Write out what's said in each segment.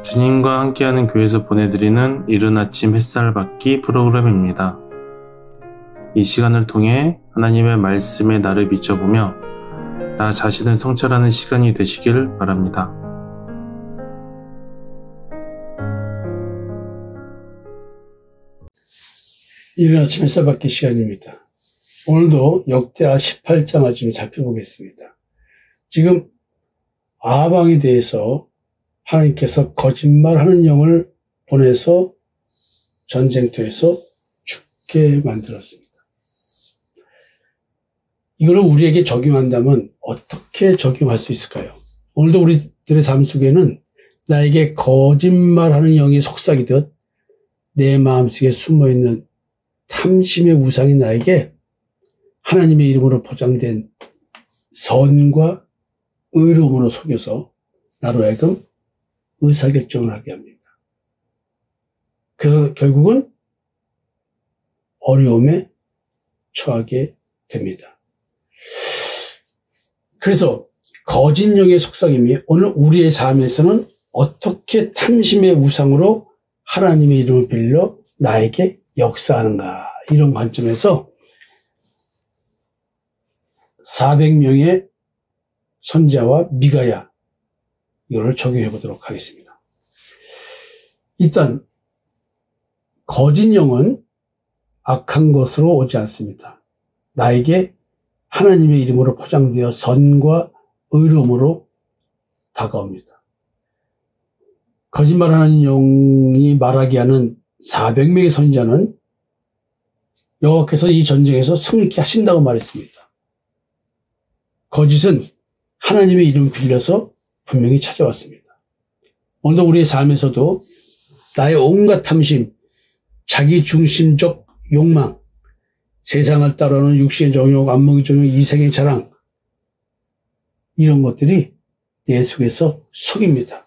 주님과 함께하는 교회에서 보내드리는 이른 아침 햇살 받기 프로그램입니다. 이 시간을 통해 하나님의 말씀에 나를 비춰보며 나 자신을 성찰하는 시간이 되시길 바랍니다. 이른 아침 햇살 받기 시간입니다. 오늘도 역대하 18장을 좀 살펴보겠습니다. 지금 아방에 대해서 하나님께서 거짓말하는 영을 보내서 전쟁터에서 죽게 만들었습니다. 이걸 우리에게 적용한다면 어떻게 적용할 수 있을까요? 오늘도 우리들의 삶 속에는 나에게 거짓말하는 영이 속삭이듯 내 마음속에 숨어있는 탐심의 우상이 나에게 하나님의 이름으로 포장된 선과 의로움으로 속여서 나로 하여금 의사결정을 하게 합니다. 그래서 결국은 어려움에 처하게 됩니다. 그래서 거짓 영의 속삭임이 오늘 우리의 삶에서는 어떻게 탐심의 우상으로 하나님의 이름을 빌려 나에게 역사하는가, 이런 관점에서 400명의 선지자와 미가야, 이거를 적용해 보도록 하겠습니다. 일단 거짓 영은 악한 것으로 오지 않습니다. 나에게 하나님의 이름으로 포장되어 선과 의로움으로 다가옵니다. 거짓말하는 영이 말하게 하는 400명의 선지자는 여호와께서 이 전쟁에서 승리케 하신다고 말했습니다. 거짓은 하나님의 이름을 빌려서 분명히 찾아왔습니다. 오늘도 우리의 삶에서도 나의 온갖 탐심, 자기 중심적 욕망, 세상을 따르는 육신의 정욕, 안목의 정욕, 이생의 자랑, 이런 것들이 내 속에서 속입니다.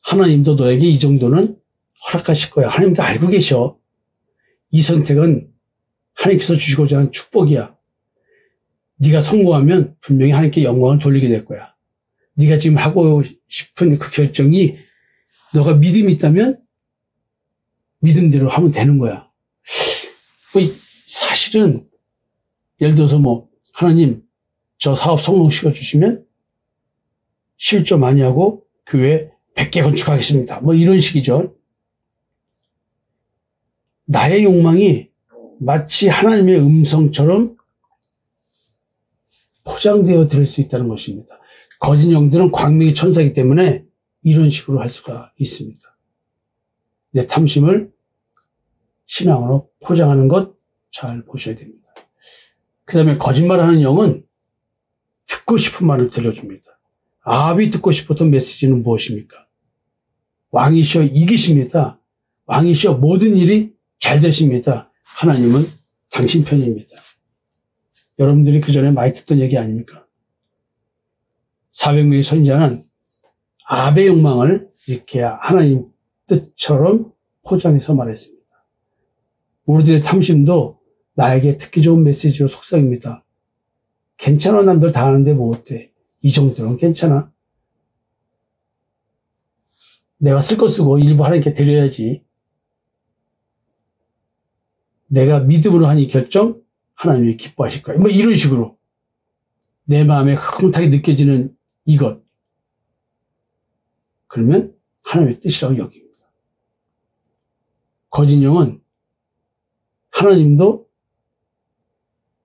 하나님도 너에게 이 정도는 허락하실 거야. 하나님도 알고 계셔. 이 선택은 하나님께서 주시고자 하는 축복이야. 네가 성공하면 분명히 하나님께 영광을 돌리게 될 거야. 네가 지금 하고 싶은 그 결정이 너가 믿음이 있다면 믿음대로 하면 되는 거야. 사실은 예를 들어서 하나님 저 사업 성공시켜 주시면 11조 많이 하고 교회 100개 건축하겠습니다. 이런 식이죠. 나의 욕망이 마치 하나님의 음성처럼 포장되어 들을 수 있다는 것입니다. 거짓 영들은 광명의 천사이기 때문에 이런 식으로 할 수가 있습니다. 내 탐심을 신앙으로 포장하는 것 잘 보셔야 됩니다. 그 다음에 거짓말하는 영은 듣고 싶은 말을 들려줍니다. 아합이 듣고 싶었던 메시지는 무엇입니까? 왕이시여 이기십니다. 왕이시여 모든 일이 잘 되십니다. 하나님은 당신 편입니다. 여러분들이 그 전에 많이 듣던 얘기 아닙니까? 400명의 선지자는 아합의 욕망을 이렇게 하나님 뜻처럼 포장해서 말했습니다. 우리들의 탐심도 나에게 듣기 좋은 메시지로 속삭입니다. 괜찮아, 남들 다 하는데 뭐 어때? 이 정도는 괜찮아. 내가 쓸 거 쓰고 일부 하나님께 드려야지. 내가 믿음으로 한 이 결정 하나님이 기뻐하실 거야. 이런 식으로 내 마음에 흐뭇하게 느껴지는 이것, 그러면 하나님의 뜻이라고 여깁니다. 거짓 영은 하나님도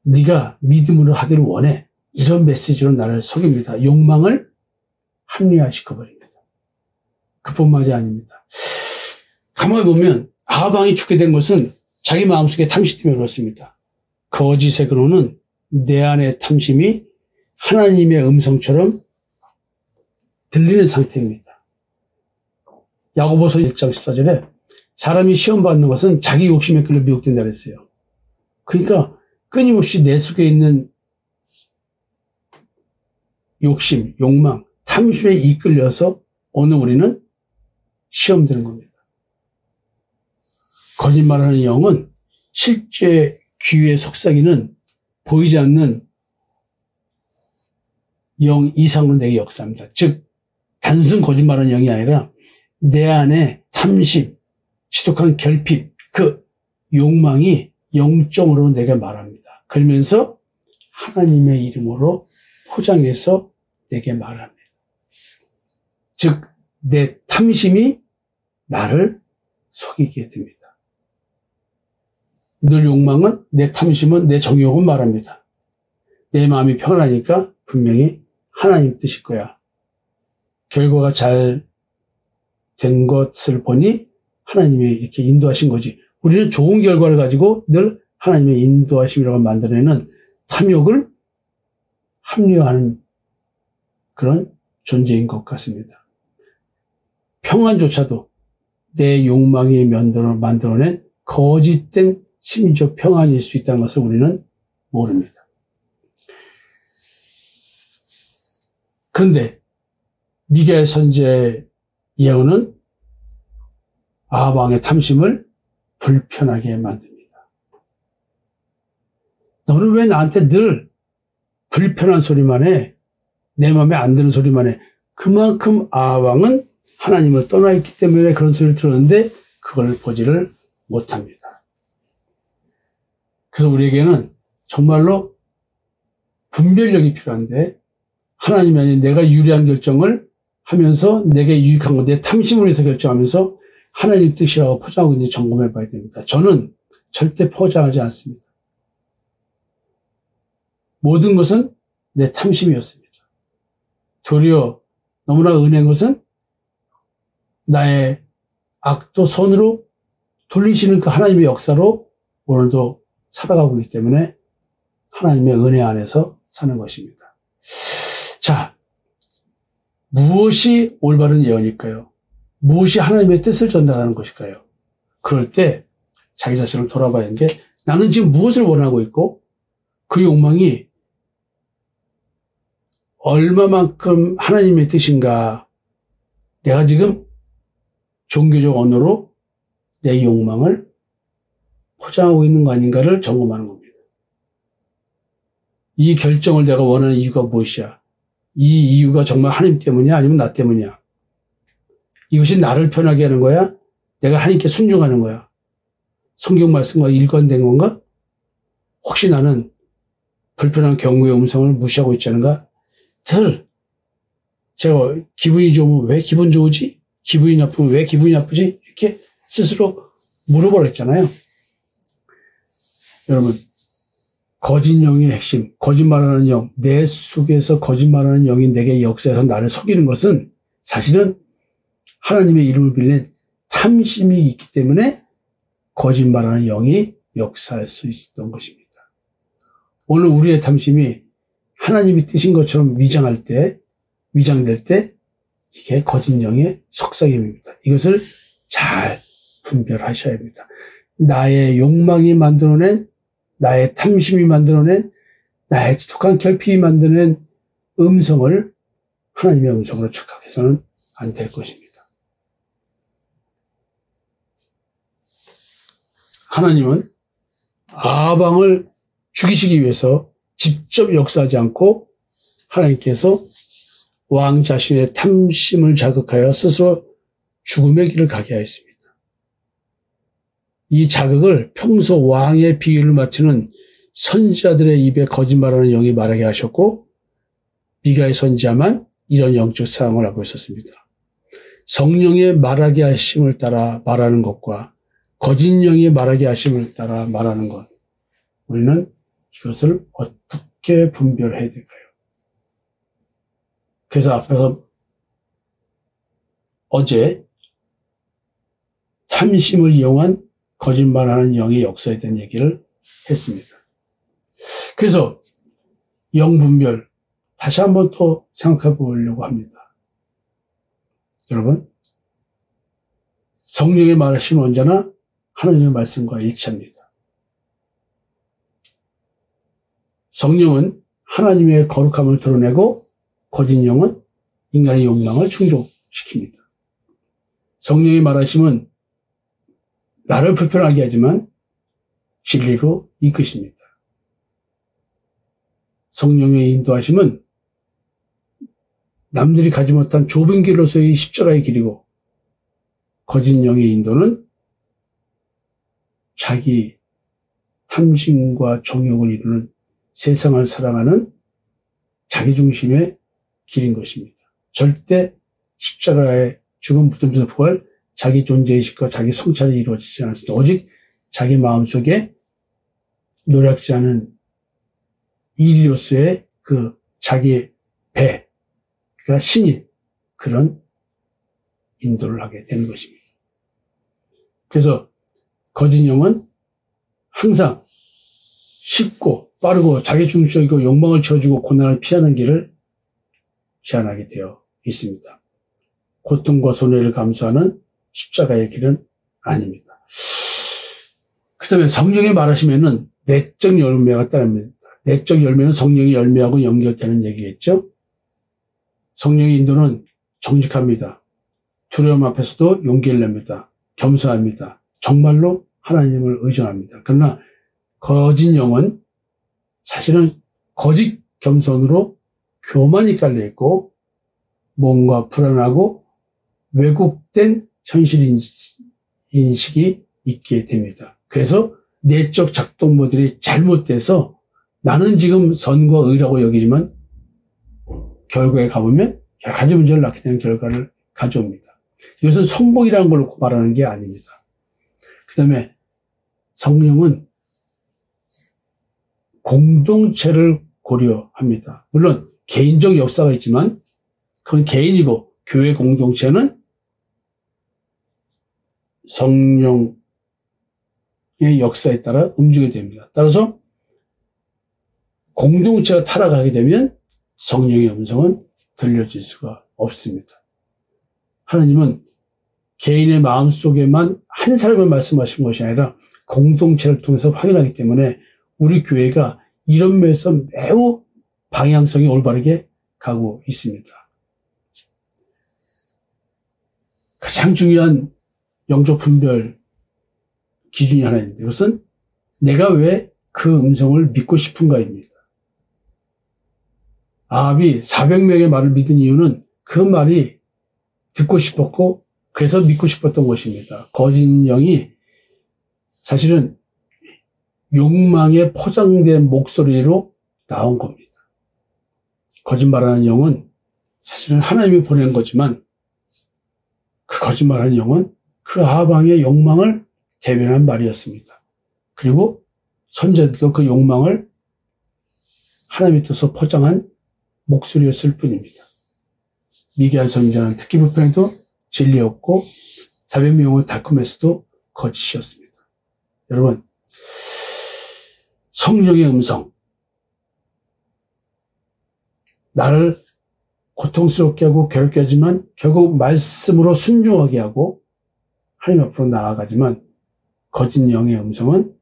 네가 믿음으로 하기를 원해, 이런 메시지로 나를 속입니다. 욕망을 합리화시켜버립니다. 그뿐만이 아닙니다. 가만히 보면 아방이 죽게 된 것은 자기 마음속에 탐심 때문에 그렇습니다. 거짓의 근원은 내 안의 탐심이 하나님의 음성처럼 들리는 상태입니다. 야고보서 1장 14절에 사람이 시험 받는 것은 자기 욕심에 끌려 미혹된다 그랬어요. 그러니까 끊임없이 내 속에 있는 욕심, 욕망, 탐심에 이끌려서 오늘 우리는 시험되는 겁니다. 거짓말하는 영은 실제 귀에 속삭이는 보이지 않는 영 이상으로 내게 역사합니다. 즉 단순 거짓말하는 영이 아니라 내 안에 탐심, 지독한 결핍, 그 욕망이 영적으로 내게 말합니다. 그러면서 하나님의 이름으로 포장해서 내게 말합니다. 즉, 내 탐심이 나를 속이게 됩니다. 늘 욕망은, 내 탐심은, 내 정욕은 말합니다. 내 마음이 편하니까 분명히 하나님 뜻일 거야. 결과가 잘 된 것을 보니 하나님이 이렇게 인도하신 거지. 우리는 좋은 결과를 가지고 늘 하나님의 인도하심이라고 만들어내는 탐욕을 합리화하는 그런 존재인 것 같습니다. 평안조차도 내 욕망이 만들어낸 거짓된 심리적 평안일 수 있다는 것을 우리는 모릅니다. 그런데 미가엘 선지자의 예언은 아합 왕의 탐심을 불편하게 만듭니다. 너는 왜 나한테 늘 불편한 소리만 해? 내 마음에 안 드는 소리만 해? 그만큼 아합 왕은 하나님을 떠나 있기 때문에 그런 소리를 들었는데 그걸 보지를 못합니다. 그래서 우리에게는 정말로 분별력이 필요한데 하나님이 아닌 내가 유리한 결정을 하면서 내게 유익한 것, 내 탐심으로 해서 결정하면서 하나님 뜻이라고 포장하고 있는지 점검해 봐야 됩니다. 저는 절대 포장하지 않습니다. 모든 것은 내 탐심이었습니다. 도리어 너무나 은혜인 것은 나의 악도 선으로 돌리시는 그 하나님의 역사로 오늘도 살아가고 있기 때문에 하나님의 은혜 안에서 사는 것입니다. 자, 무엇이 올바른 예언일까요? 무엇이 하나님의 뜻을 전달하는 것일까요? 그럴 때 자기 자신을 돌아봐야 하는 게 나는 지금 무엇을 원하고 있고 그 욕망이 얼마만큼 하나님의 뜻인가, 내가 지금 종교적 언어로 내 욕망을 포장하고 있는 거 아닌가를 점검하는 겁니다. 이 결정을 내가 원하는 이유가 무엇이야? 이 이유가 정말 하나님 때문이야? 아니면 나 때문이야? 이것이 나를 편하게 하는 거야? 내가 하나님께 순종하는 거야? 성경 말씀과 일관된 건가? 혹시 나는 불편한 경고의 음성을 무시하고 있지 않은가? 제가 기분이 좋으면 왜 기분 좋으지? 기분이 나쁘면 왜 기분이 나쁘지? 이렇게 스스로 물어보랬잖아요. 여러분, 거짓 영의 핵심, 거짓말하는 영, 내 속에서 거짓말하는 영이 내게 역사해서 나를 속이는 것은 사실은 하나님의 이름을 빌린 탐심이 있기 때문에 거짓말하는 영이 역사할 수 있었던 것입니다. 오늘 우리의 탐심이 하나님이 뜻인 것처럼 위장될 때 이게 거짓 영의 속삭임입니다. 이것을 잘 분별하셔야 합니다. 나의 욕망이 만들어낸, 나의 탐심이 만들어낸, 나의 지독한 결핍이 만들어낸 음성을 하나님의 음성으로 착각해서는 안 될 것입니다. 하나님은 아합 왕을 죽이시기 위해서 직접 역사하지 않고 하나님께서 왕 자신의 탐심을 자극하여 스스로 죽음의 길을 가게 하였습니다. 이 자극을 평소 왕의 비유를 맞추는 선지자들의 입에 거짓말하는 영이 말하게 하셨고 미가엘 선지자만 이런 영적 사항을 알고 있었습니다. 성령의 말하게 하심을 따라 말하는 것과 거짓 영이 말하게 하심을 따라 말하는 것, 우리는 이것을 어떻게 분별해야 될까요? 그래서 앞에서 어제 탐심을 이용한 거짓말하는 영의 역사에 대한 얘기를 했습니다. 그래서 영분별 다시 한번 또 생각해 보려고 합니다. 여러분, 성령의 말씀은 언제나 하나님의 말씀과 일치합니다. 성령은 하나님의 거룩함을 드러내고 거짓 영은 인간의 욕망을 충족시킵니다. 성령의 말하심은 나를 불편하게 하지만 진리로 이끄십니다. 성령의 인도하심은 남들이 가지 못한 좁은 길로서의 십자가의 길이고, 거짓 영의 인도는 자기 탐심과 정욕을 이루는 세상을 사랑하는 자기중심의 길인 것입니다. 절대 십자가의 죽음, 부활, 부활, 자기 존재의식과 자기 성찰이 이루어지지 않습니다. 오직 자기 마음속에 노력지 않은 일로서의 그 자기 배, 그러니까 신인, 그런 인도를 하게 되는 것입니다. 그래서 거짓 영은 항상 쉽고 빠르고 자기중심적이고 욕망을 채워주고 고난을 피하는 길을 제안하게 되어 있습니다. 고통과 손해를 감수하는 십자가의 길은 아닙니다. 그 다음에 성령의 말하시면은 내적 열매가 따릅니다. 내적 열매는 성령의 열매하고 연결되는 얘기겠죠. 성령의 인도는 정직합니다. 두려움 앞에서도 용기를 냅니다. 겸손합니다. 정말로 하나님을 의존합니다. 그러나 거짓 영은 사실은 거짓 겸손으로 교만이 깔려있고 뭔가 불안하고 왜곡된 현실인식이 있게 됩니다. 그래서 내적 작동모델이 잘못돼서 나는 지금 선과 의라고 여기지만 결과에 가보면 여러 가지 문제를 낳게 되는 결과를 가져옵니다. 이것은 성공이라는 걸 말하는 게 아닙니다. 그 다음에 성령은 공동체를 고려합니다. 물론 개인적 역사가 있지만 그건 개인이고 교회 공동체는 성령의 역사에 따라 움직이게 됩니다. 따라서 공동체가 타락하게 되면 성령의 음성은 들려질 수가 없습니다. 하나님은 개인의 마음속에만 한 사람을 말씀하신 것이 아니라 공동체를 통해서 확인하기 때문에 우리 교회가 이런 면에서 매우 방향성이 올바르게 가고 있습니다. 가장 중요한 영적 분별 기준이 하나 있는데 그것은 내가 왜 그 음성을 믿고 싶은가입니다. 아합이 400명의 말을 믿은 이유는 그 말이 듣고 싶었고 그래서 믿고 싶었던 것입니다. 거짓 영이 사실은 욕망에 포장된 목소리로 나온 겁니다. 거짓말하는 영은 사실은 하나님이 보낸 거지만 그 거짓말하는 영은 그 아합 왕의 욕망을 대변한 말이었습니다. 그리고 선지자들도 그 욕망을 하나님의 뜻으로 포장한 목소리였을 뿐입니다. 미개한 선지자는 특히 불편해도 진리였고 400명의 달콤했어도 거짓이었습니다. 여러분, 성령의 음성, 나를 고통스럽게 하고 괴롭게 하지만 결국 말씀으로 순종하게 하고 하나님 앞으로 나아가지만 거짓 영의 음성은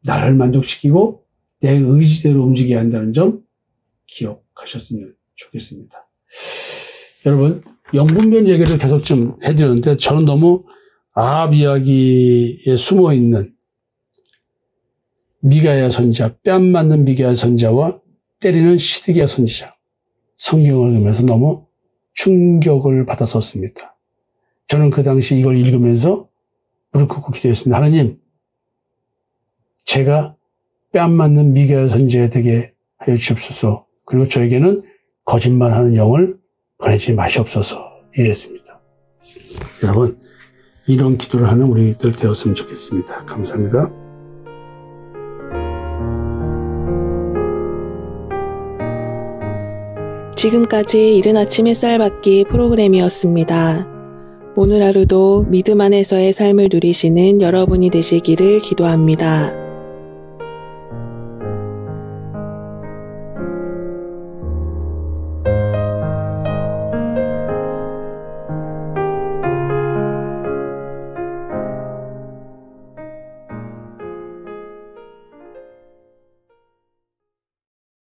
나를 만족시키고 내 의지대로 움직여야 한다는 점 기억하셨으면 좋겠습니다. 여러분, 영분별 얘기를 계속 좀 해드렸는데 저는 너무 아합 이야기에 숨어있는 미가야 선지자, 뺨 맞는 미가야 선지자와 때리는 시드기야 선지자 성경을 읽으면서 너무 충격을 받았었습니다. 저는 그 당시 이걸 읽으면서 무릎 꿇고 기도했습니다. 하나님, 제가 뺨 맞는 미가야 선지자 되게 하여 주옵소서. 그리고 저에게는 거짓말하는 영을 보내지 마시옵소서. 이랬습니다. 여러분, 이런 기도를 하는 우리들 되었으면 좋겠습니다. 감사합니다. 지금까지 이른 아침 햇살 받기 프로그램이었습니다. 오늘 하루도 믿음 안에서의 삶을 누리시는 여러분이 되시기를 기도합니다.